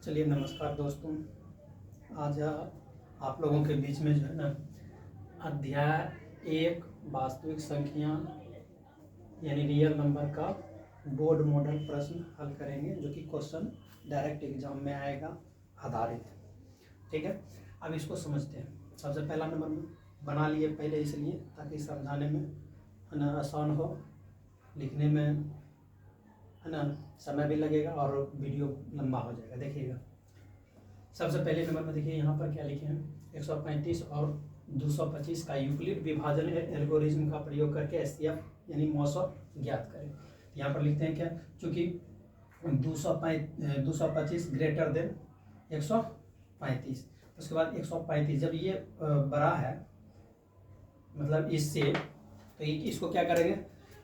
चलिए नमस्कार दोस्तों। आज आप लोगों के बीच में जो है ना अध्याय 1 वास्तविक संख्या यानी रियल नंबर का बोर्ड मॉडल प्रश्न हल करेंगे, जो कि क्वेश्चन डायरेक्ट एग्जाम में आएगा आधारित। ठीक है, अब इसको समझते हैं। सबसे पहला नंबर बना लिए पहले इसलिए ताकि समझाने में है ना आसान हो, लिखने में है ना समय भी लगेगा और वीडियो लंबा हो जाएगा। देखिएगा, सबसे पहले नंबर में देखिए यहाँ पर क्या लिखे हैं, 135 और 225 का यूक्लिड विभाजन एल्गोरिज्म का प्रयोग करके एचसीएफ यानी मौसम ज्ञात करें। यहाँ पर लिखते हैं क्या, चूँकि 225 ग्रेटर देन 135, उसके बाद 135 जब ये बड़ा है मतलब इससे, तो इसको क्या करेंगे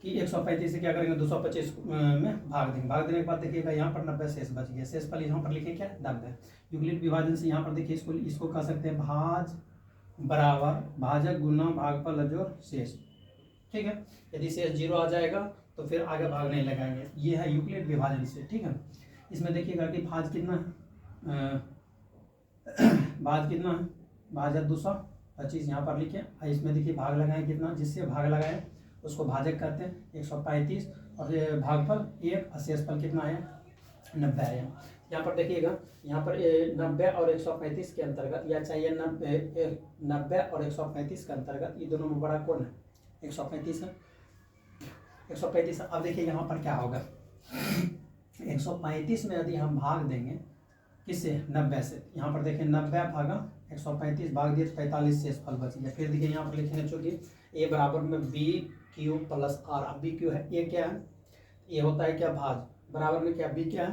कि 135 से क्या करेंगे 225 में भाग देंगे। भाग देने के बाद देखिएगा यहाँ पर 90 शेष बच गया। शेष पर यहाँ पर लिखें क्या 90। यूक्लिड विभाजन से यहाँ पर देखिए इसको कह सकते हैं भाज बराबर भाजक गुना भागफल अजोड़ शेष। ठीक है, यदि शेष 0 आ जाएगा तो फिर आगे भाग नहीं लगाएंगे। ये है यूक्लिड विभाजन से। ठीक है, इसमें देखिएगा कि भाज कितना है, भाज कितना है, भाजक 225 यहाँ पर लिखे। इसमें देखिए भाग लगाएं कितना, जिससे भाग लगाएं उसको भाजक कहते हैं 135, और भागफल 1 और शेषफल कितना है 90 है। यहाँ पर देखिएगा, यहाँ पर 90 और 135 के अंतर्गत या चाहिए 90 और 135 के अंतर्गत ये दोनों में बड़ा कौन है 135 है। 135 अब देखिए यहाँ पर क्या होगा 135 में यदि हम भाग देंगे किससे 90 से, यहाँ पर देखिए 90 भागा 135 भाग दिए तो 45 शेषफल बच गया। फिर देखिए यहाँ पर लिखेंगे चूँकि ए बराबर में बी क्यू प्लस आर। अब बी क्यू है, ए क्या है, ये होता है क्या भाज, बराबर में क्या बी क्या है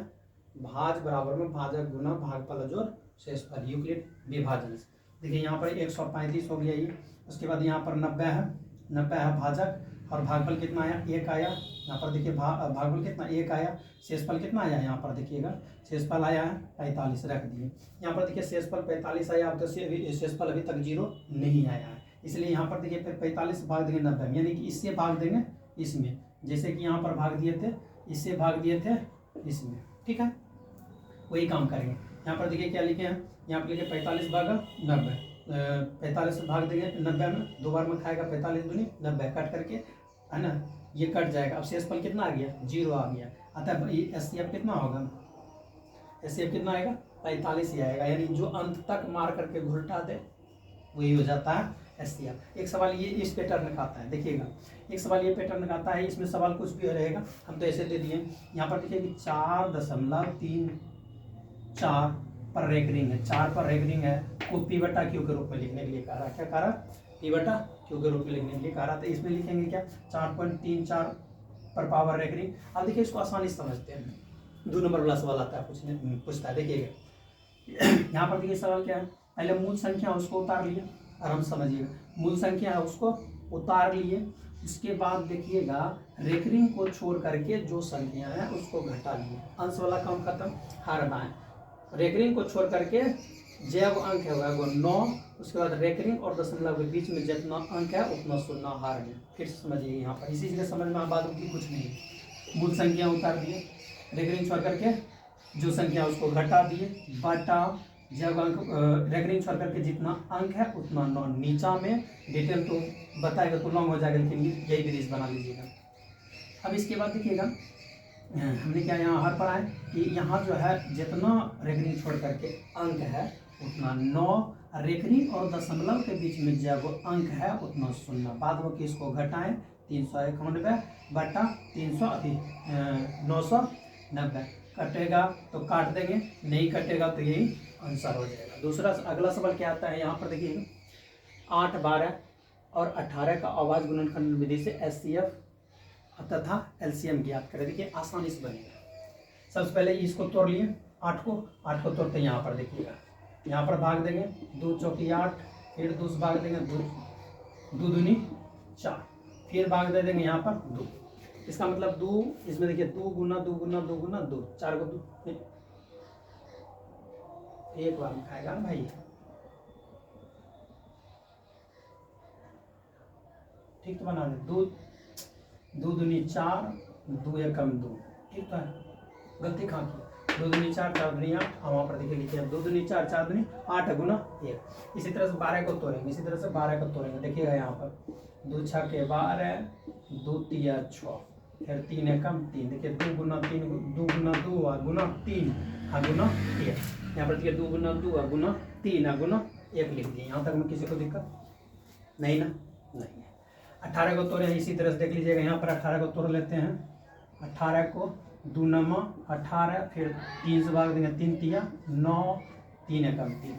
भाज, बराबर में भाजक गुना भागफल जोड़ शेषफल यूक्लिड विभाजन से। देखिए यहाँ पर 135 हो गया ये, उसके बाद यहाँ पर 90 है भाजक, और भागफल कितना आया 1 आया। यहाँ पर देखिए भागफल कितना 1 आया, शेषफल कितना आया, यहाँ पर देखिएगा शेषफल आया है 45 रख दिए। यहाँ पर देखिए शेषफल 45 आया, अब तो शेषफल अभी तक 0 नहीं आया है, इसलिए यहाँ पर देखिए फिर 45 भाग देंगे 90 में, यानी कि इससे भाग देंगे इसमें, जैसे कि यहाँ पर भाग दिए थे इससे भाग दिए थे इसमें। ठीक है, वही काम करेंगे। यहाँ पर देखिए क्या लिखे हैं, यहाँ पर लिखे 45 भागा 90, 45 से भाग देंगे 90 में, 2 बार में खाएगा 45 दूनी 90 कट करके है ना, ये कट जाएगा। अब शेषफल कितना आ गया 0 आ गया, अतः एचसीएफ कितना होगा, एचसीएफ कितना आएगा 45 ही आएगा, यानी जो अंत तक मार करके घुलटा दे वही हो जाता है एचसीएफ। एक सवाल ये इस पैटर्न का आता है, देखिएगा एक सवाल ये पैटर्न का आता है, इसमें सवाल कुछ भी रहेगा, हम तो ऐसे दे दिए। यहाँ पर देखिए कि 4.34 पर रेकरिंग है, 4 पर रेकरिंग है, को पी बटा क्यू के रूप में लिखने के लिए कह रहा है। क्या कह रहा पी बटा क्यू के रूप में लिखने के लिए कह रहा था, इसमें लिखेंगे क्या 4.34 पर पावर रेकरिंग। अब देखिए इसको आसानी से समझते हैं, 2 नंबर वाला सवाल आता है पूछता है। देखिएगा यहाँ पर देखिए सवाल क्या है, पहले मूल संख्या उसको उतार लिए, आराम समझिएगा, मूल संख्या है उसको उतार लिए, उसके बाद देखिएगा रेकरिंग को छोड़ करके जो संख्या है उसको घटा लिए, अंश वाला काम खत्म, हर बाएं रेकरिंग को छोड़ करके जब अंक है वो 9, उसके बाद रेकरिंग और दशमलव के बीच में जितना अंक है उतना 0 हार गया। फिर समझिए यहाँ पर इसी से समझ में बात होगी कुछ नहीं, मूल संख्या उतार दिए, रेकरिंग छोड़ करके जो संख्या उसको घटा दिए, बटा जब अंक रेकरिंग छोड़ करके जितना अंक है उतना 9। नीचा में डिटेल तो बताएगा तो लॉन्ग हो जाएगा, लेकिन यही विधि बना लीजिएगा। अब इसके बाद देखिएगा हमने क्या यहाँ हर पर आए कि यहाँ जो है जितना रेकरिंग छोड़ करके अंक है उतना 9, रेकरिंग और दशमलव के बीच में जब अंक है उतना 0, बाद में इसको घटाएं 391 बटा 990, कटेगा तो काट देंगे, नहीं कटेगा तो यही आंसर हो जाएगा। दूसरा अगला सवाल क्या आता है, यहाँ पर देखिए 8, 12 और 18 का आवाज गुणनखंड विधि से एचसीएफ तथा एलसीएम ज्ञात करें। देखिए आसानी से बनेगा। सबसे पहले इसको तोड़ लिए, 8 को तोड़ते हैं, यहाँ पर देखिएगा, यहाँ पर भाग देंगे 2 चौकी 8, फिर 2 भाग देंगे 2 दूनी 4, फिर भाग दे देंगे यहाँ पर 2, इसका मतलब 2, इसमें देखिए 2 गुना 2 गुना 2 गुना 2, 4 को 2 एक बार में खाएगा ना भाई, ठीक तो बना दे, 2 दूनी 4, 2 एकम 2, ठीक तो है, गलती कहाँ की 2 दूनी 4 4 दूनी 8, हम वहाँ पर देखिए लिखिए 2 दूनी 4 4 दूनी 8 गुना 1। इसी तरह से 12 को तोड़ेंगे, इसी तरह से 12 को तोड़ेंगे। देखिएगा यहाँ पर 2 6 के 12, 2 3 6, फिर 3 एकम 3। देखिए 2 गुना 3, 2 गुना 2 गुना 3 गुना 1। यहाँ पर देखिए 2 गुना 2 गुना 3 गुना 1 लिख दिए। यहाँ तक में किसी को दिक्कत नहीं ना? नहीं है। 18 को तोड़े इसी तरह से देख लीजिएगा। यहाँ पर 18 को तोड़ लेते हैं। 18 को 2 नमा 18, फिर 3 से भाग देंगे, 3 तिया 9, 3 एकम 3।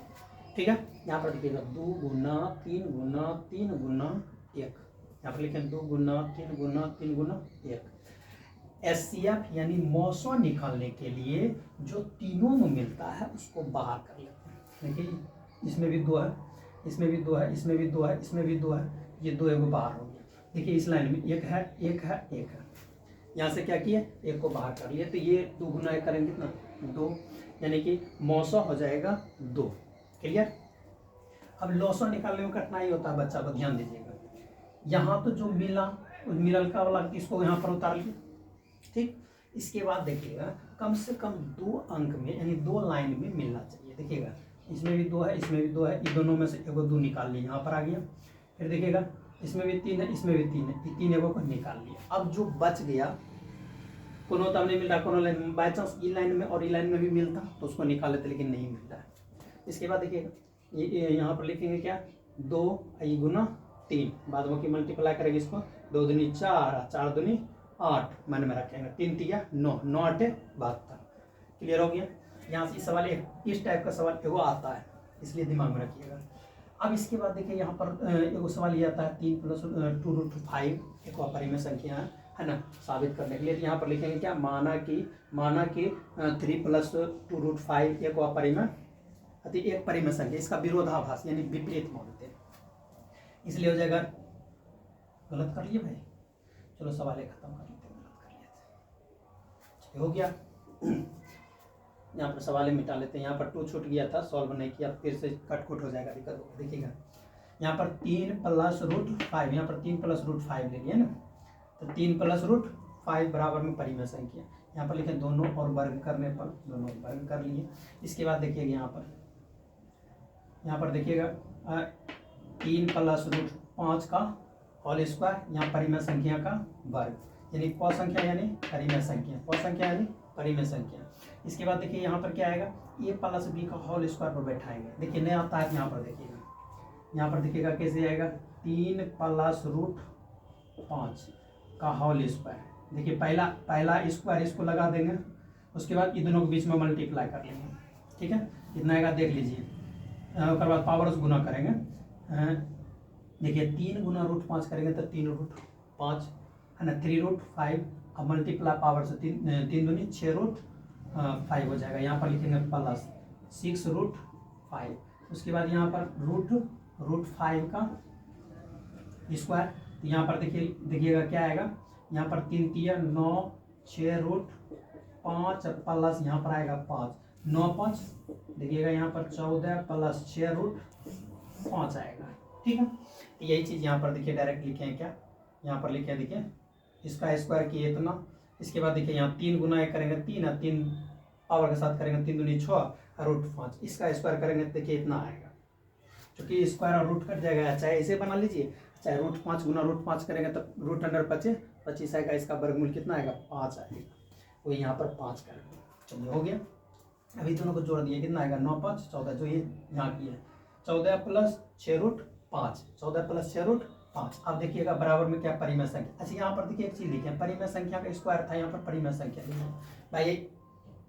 ठीक है, यहाँ पर देखिएगा 2 गुना 3 गुना 3 गुना 1। यहाँ पर लिखें 2 गुना 3 गुना 3 गुना 1। एचसीएफ यानी मौसम निकालने के लिए जो तीनों में मिलता है उसको बाहर कर लेते हैं। देखिए इसमें भी 2 है, इसमें भी 2 है, इसमें भी 2 है, इसमें भी 2 है, ये 2 एगो बाहर हो गया। देखिए इस लाइन में 1 है 1 है 1 है, यहाँ से क्या किए 1 को बाहर कर लिए, तो ये 2 गुना 1 करेंगे कितना 2, यानी कि मौसम हो जाएगा 2। क्लियर? अब लॉसो निकालने में कठिनाई होता है बच्चा को, ध्यान दीजिएगा। यहाँ तो जो मिला उस मिलल का वाला इसको यहाँ पर उतार लिए। ठीक, इसके बाद देखिएगा कम से कम 2 अंक में यानी 2 लाइन में मिलना चाहिए। देखिएगा इसमें भी 2 है, इसमें भी 2 है, इन दोनों में से एगो 2 निकाल लिए, यहाँ पर आ गया। फिर देखिएगा इसमें भी 3 है, इसमें भी 3 है, ये 3 एगो को निकाल लिया। अब जो बच गया कोनो तब नहीं मिल रहा, कोनो line by chance E line में और ई लाइन में भी मिलता तो उसको निकाल लेते, लेकिन नहीं मिल रहा है। इसके बाद देखिएगा ये यहाँ पर लिखेंगे क्या 2 गुना 3, बाद बाकी मल्टीप्लाई करेंगे इसको, 2 दूनी 4 4 दूनी 8, मन में रखेंगे 3 तिया 9 9 8 72। क्लियर हो गया? यहाँ से सवाल इस टाइप का सवाल एगो आता है, इसलिए दिमाग में रखिएगा। अब इसके बाद देखिए यहाँ पर एगो सवाल ये आता है 3 + 2√5 एक अपरिमेय संख्या है ना, साबित करने के लिए। तो यहाँ पर लिखेंगे क्या माना कि 3 + 2√5 एक अपरिमेय अति एक परिमेय संख्या, इसका विरोधाभास यानी विपरीत बोलते हैं, इसलिए हो जाएगा। गलत कर लिए भाई, चलो सवाल खत्म कर लेते हैं, गलत कर लेते हैं। हो गया, यहाँ पर सवाल मिटा लेते हैं। यहाँ पर 2 छूट गया था, सॉल्व नहीं किया, फिर से कटकुट हो जाएगा, दिक्कत होगा। देखिएगा यहाँ पर 3 + √5, यहाँ पर 3 + √5 ले लिया ना, तो 3 + √5 बराबर में परिमेय संख्या। यहाँ पर लिखें दोनों और वर्ग करने पर, दोनों वर्ग कर लिए। इसके बाद देखिएगा यहाँ पर देखिएगा 3 + √5 का होल स्क्वायर, यहाँ परिमेय संख्या का वर्ग, यानी क संख्या यानी परिमेय संख्या, क संख्या यानी परिमेय संख्या। इसके बाद देखिए यहाँ पर क्या आएगा a + b का होल स्क्वायर पर बैठाएंगे। देखिए नहीं आता है, यहाँ पर देखिएगा, यहाँ पर देखिएगा कैसे आएगा 3 + √5 का होल स्क्वायर। देखिए पहला स्क्वायर इसको लगा देंगे, उसके बाद इन दोनों के बीच में मल्टीप्लाई कर लेंगे। ठीक है, कितना आएगा देख लीजिए, उसके बाद पावर से गुना करेंगे। देखिए 3 गुना √5 करेंगे तो 3√5 है ना, 3√5, अब मल्टीप्लाई पावर से 3 दूनी 6√5 हो जाएगा। यहाँ पर लिखेंगे प्लस 6√5, उसके बाद यहाँ पर √5 का स्क्वायर। यहाँ पर देखिएगा क्या आएगा, यहाँ पर 3 तिया 9, 6√5 प्लस यहाँ पर आएगा 5, 9 5, देखिएगा यहाँ पर 14 + 6√5 आएगा। ठीक है, तो यही चीज़ यहाँ पर देखिए डायरेक्ट लिखे हैं क्या, यहाँ पर लिखे हैं देखिए इसका स्क्वायर किए इतना। इसके बाद देखिए यहाँ 3 गुना 1 करेंगे 3 है, 3 पावर के साथ करेंगे 3 दूनी 6 और √5, इसका स्क्वायर करेंगे तो देखिए इतना आएगा, क्योंकि स्क्वायर और रूट कट जाएगा। चाहे इसे बना लीजिए, चाहे √5 गुना √5 करेंगे तो √25 आएगा, इसका वर्गमूल कितना आएगा 5 आएगा, वो यहाँ पर 5 करेंगे। चलिए हो गया, अभी दोनों को जोड़ दिए, कितना आएगा 9 5 14, जो ये यहाँ की है 14 + 6√5, 14 + 6√5। अब देखिएगा बराबर में क्या परिमेय संख्या। अच्छा यहाँ पर देखिए एक चीज़ लिखे, परिमेय संख्या का स्क्वायर था, यहाँ पर परिमेय संख्या लिखे भाई।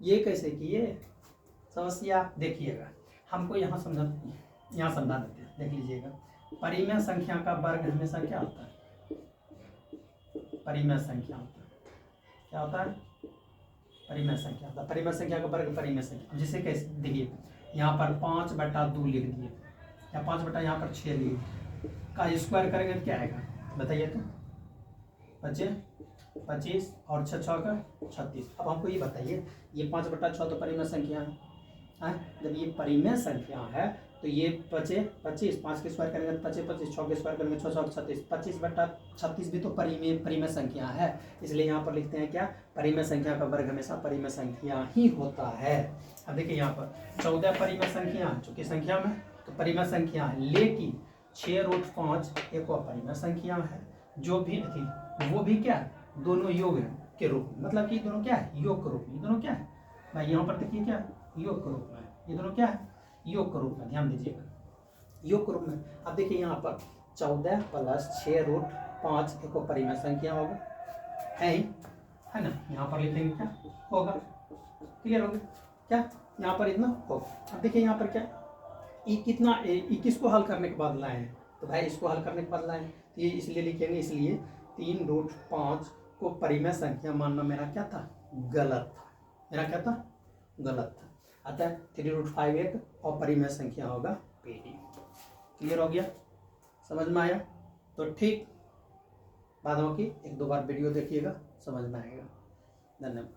ये कैसे किए समस्या देखिएगा, हमको यहाँ समझा देते हैं, देख लीजिएगा। परिमेय संख्या का वर्ग हमेशा क्या होता है, परिमेय संख्या होता है, क्या होता है परिमेय संख्या होता है। परिमेय संख्या का वर्ग परिमेय संख्या, जिसे कैसे देखिए यहाँ पर 5/2 लिख दिए, या 5 यहाँ पर 6 लिख का स्क्वायर करेंगे तो क्या आएगा बताइए तो, 25 और 6 6 का 36। अब हमको ये बताइए, ये 5/6 तो परिमेय संख्या है, जब ये परिमेय संख्या है तो ये बचे 25, 5 के स्क्वायर करेंगे तो 25 25, 6 के स्क्वायर करेंगे 6 6 36, 25/36 भी तो परिमेय संख्या है, इसलिए यहाँ पर लिखते हैं क्या, परिमेय संख्या का वर्ग हमेशा परिमेय संख्या ही होता है। अब देखिए यहाँ पर 14 परिमेय संख्या चूंकि संख्या में तो परिमेय संख्या है, लेकिन 6√5 एक अपरिमेय संख्या है, जो भी थी वो भी क्या है, दोनों योग के रूप में, मतलब कि दोनों क्या है, योग के रूप में, दोनों क्या है भाई, यहाँ पर देखिए क्या योग के रूप में, ये दोनों क्या है, योग के रूप में, ध्यान दीजिएगा योग के रूप में। अब देखिए यहाँ पर 14 + 6√5 एक परिमेय संख्या होगा, है ना, यहाँ पर लिखेंगे क्या होगा, क्लियर हो गया क्या, यहाँ पर इतना होगा। अब देखिए यहाँ पर क्या कितना 21 को हल करने के बाद लाए हैं, तो भाई इसको हल करने के बाद लाए हैं, तो ये इसलिए लिखेंगे, इसलिए 3√5 को परिमेय संख्या मानना मेरा क्या था, गलत था, मेरा क्या था, गलत था। अतः 3√5 एक अपरिमेय संख्या होगा PD। क्लियर हो गया, समझ में आया, तो ठीक बाद में की 1-2 बार वीडियो देखिएगा, समझ में आएगा। धन्यवाद।